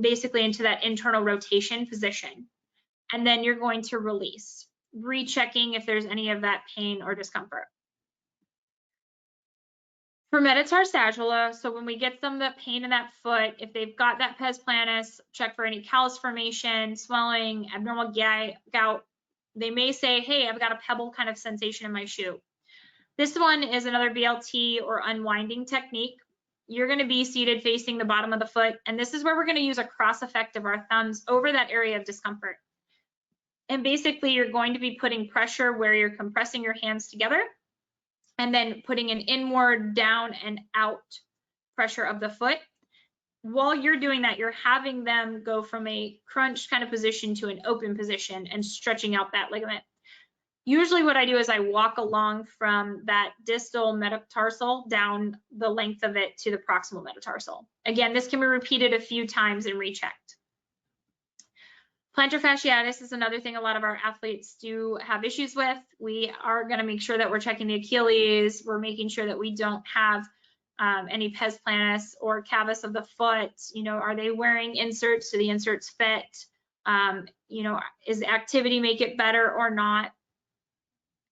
basically into that internal rotation position. And then you're going to release, rechecking if there's any of that pain or discomfort. For metatarsagiula, so when we get them the pain in that foot, if they've got that pes planus, check for any callus formation, swelling, abnormal gout. They may say, hey, I've got a pebble kind of sensation in my shoe. This one is another BLT or unwinding technique. you're going to be seated facing the bottom of the foot. And this is where we're going to use a cross effect of our thumbs over that area of discomfort. And basically, you're going to be putting pressure where you're compressing your hands together and then putting an inward, down, and out pressure of the foot. While you're doing that, you're having them go from a crunch kind of position to an open position and stretching out that ligament. Usually what I do is I walk along from that distal metatarsal down the length of it to the proximal metatarsal. Again, this can be repeated a few times and rechecked. Plantar fasciitis is another thing a lot of our athletes do have issues with. We are going to make sure that we're checking the Achilles. We're making sure that we don't have any pes planus or cavus of the foot. You know, are they wearing inserts? Do the inserts fit? You know, is the activity make it better or not?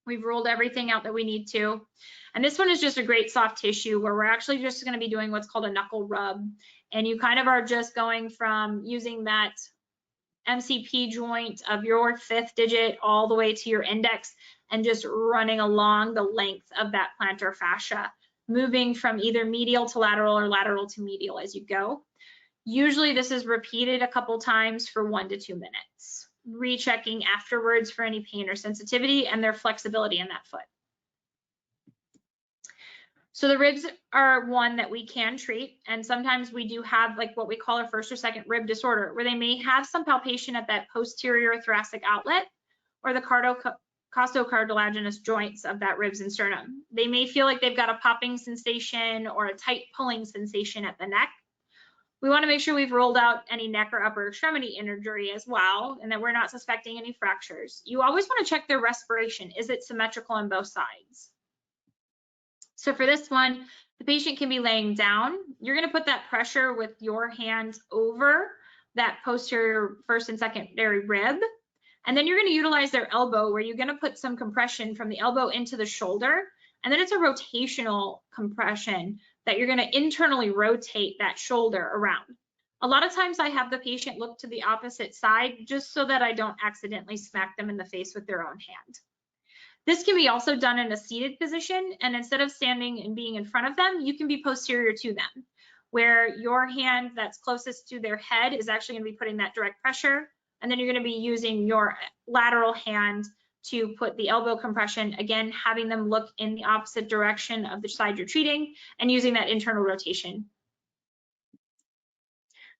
We've ruled everything out that we need to. And this one is just a great soft tissue where we're actually just going to be doing what's called a knuckle rub. And you kind of are just going from using that MCP joint of your fifth digit all the way to your index and just running along the length of that plantar fascia, moving from either medial to lateral or lateral to medial as you go. Usually this is repeated a couple times for 1 to 2 minutes. Rechecking afterwards for any pain or sensitivity and their flexibility in that foot. So the ribs are one that we can treat, and sometimes we do have like what we call a first or second rib disorder, where they may have some palpation at that posterior thoracic outlet or the costocartilaginous joints of that ribs and sternum. They may feel like they've got a popping sensation or a tight pulling sensation at the neck. We want to make sure we've ruled out any neck or upper extremity injury as well, and that we're not suspecting any fractures. You always want to check their respiration. Is it symmetrical on both sides? So for this one, the patient can be laying down. You're going to put that pressure with your hand over that posterior first and secondary rib. And then you're going to utilize their elbow, where you're going to put some compression from the elbow into the shoulder. And then it's a rotational compression that you're going to internally rotate that shoulder around. A lot of times I have the patient look to the opposite side just so that I don't accidentally smack them in the face with their own hand. This can be also done in a seated position, and instead of standing and being in front of them, you can be posterior to them, where your hand that's closest to their head is actually going to be putting that direct pressure, and then you're going to be using your lateral hand to put the elbow compression, again, having them look in the opposite direction of the side you're treating and using that internal rotation.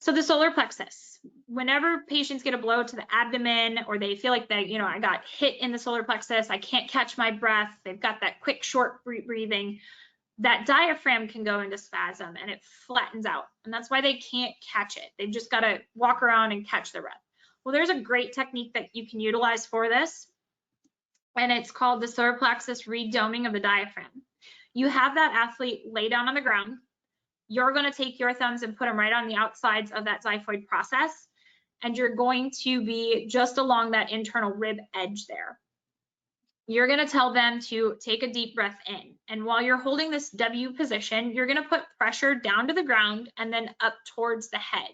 So the solar plexus, whenever patients get a blow to the abdomen or they feel like they, you know, I got hit in the solar plexus, I can't catch my breath, they've got that quick, short breathing, that diaphragm can go into spasm and it flattens out. And that's why they can't catch it. They've just got to walk around and catch their breath. Well, there's a great technique that you can utilize for this, and it's called the solar plexus redoming of the diaphragm. You have that athlete lay down on the ground. You're going to take your thumbs and put them right on the outsides of that xiphoid process, and you're going to be just along that internal rib edge there. You're going to tell them to take a deep breath in, and while you're holding this W position, you're going to put pressure down to the ground and then up towards the head,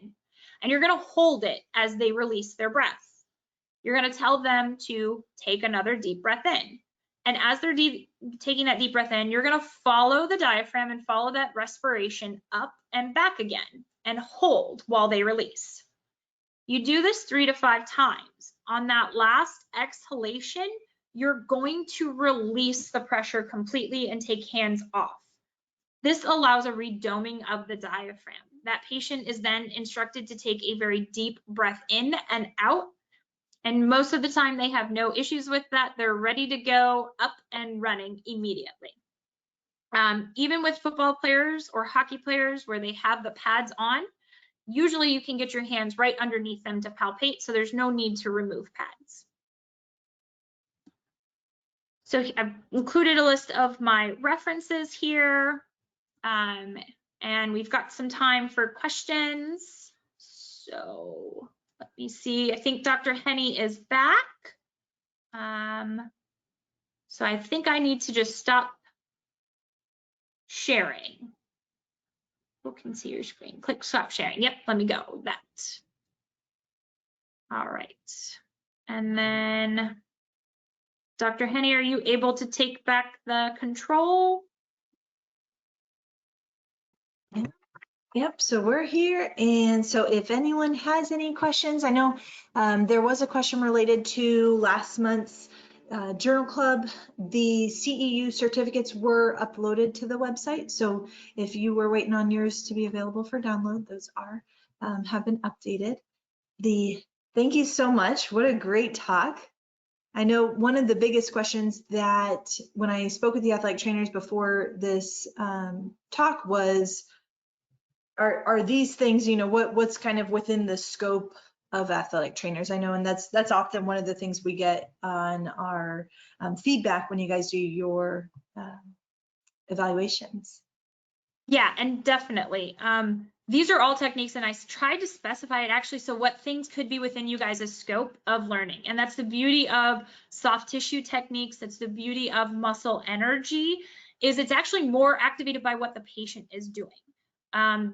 and you're going to hold it as they release their breath. You're going to tell them to take another deep breath in. And as they're taking that deep breath in, you're going to follow the diaphragm and follow that respiration up and back again and hold while they release. You do this 3 to 5 times. On that last exhalation, you're going to release the pressure completely and take hands off. This allows a redoming of the diaphragm. That patient is then instructed to take a very deep breath in and out. And most of the time they have no issues with that. They're ready to go up and running immediately. Even with football players or hockey players where they have the pads on, usually you can get your hands right underneath them to palpate, so there's no need to remove pads. So I've included a list of my references here, and we've got some time for questions. So let me see, I think Dr. Henney is back. So I think I need to just stop sharing. Who can see your screen? Click stop sharing. Yep, let me go with that. All right. And then Dr. Henney, are you able to take back the control? Yep, so we're here, and so if anyone has any questions, I know there was a question related to last month's journal club. The CEU certificates were uploaded to the website, so if you were waiting on yours to be available for download, those are have been updated. Thank you so much. What a great talk. I know one of the biggest questions that when I spoke with the athletic trainers before this talk was, are these things, you know, what's kind of within the scope of athletic trainers? I know, and that's often one of the things we get on our feedback when you guys do your evaluations. Yeah, and definitely. These are all techniques, and I tried to specify it actually, so what things could be within you guys' scope of learning. And that's the beauty of soft tissue techniques. That's the beauty of muscle energy, is it's actually more activated by what the patient is doing.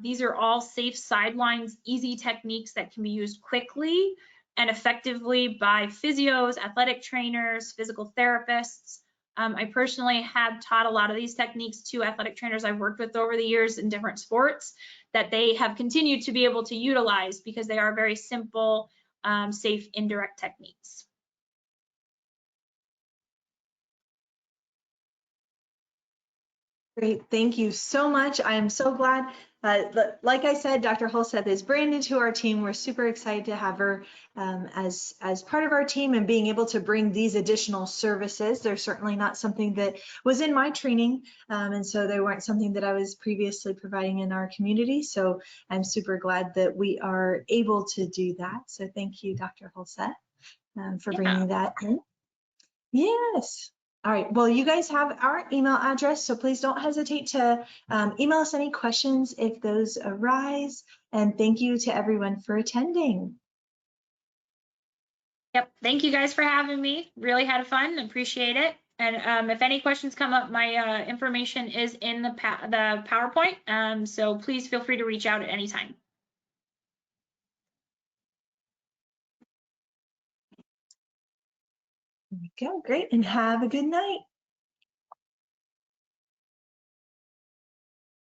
These are all safe sidelines, easy techniques that can be used quickly and effectively by physios, athletic trainers, physical therapists. I personally have taught a lot of these techniques to athletic trainers I've worked with over the years in different sports that they have continued to be able to utilize because they are very simple, safe, indirect techniques. Great, thank you so much. I am so glad. Like I said, Dr. Holseth is brand new to our team. We're super excited to have her as part of our team and being able to bring these additional services. They're certainly not something that was in my training, and so they weren't something that I was previously providing in our community. So I'm super glad that we are able to do that. So thank you, Dr. Holseth, for bringing that in. Yes. All right, well, you guys have our email address, so please don't hesitate to email us any questions if those arise. And thank you to everyone for attending. Yep, thank you guys for having me. Really had fun, appreciate it. And if any questions come up, my information is in the PowerPoint, so please feel free to reach out at any time. There we go, great, and have a good night.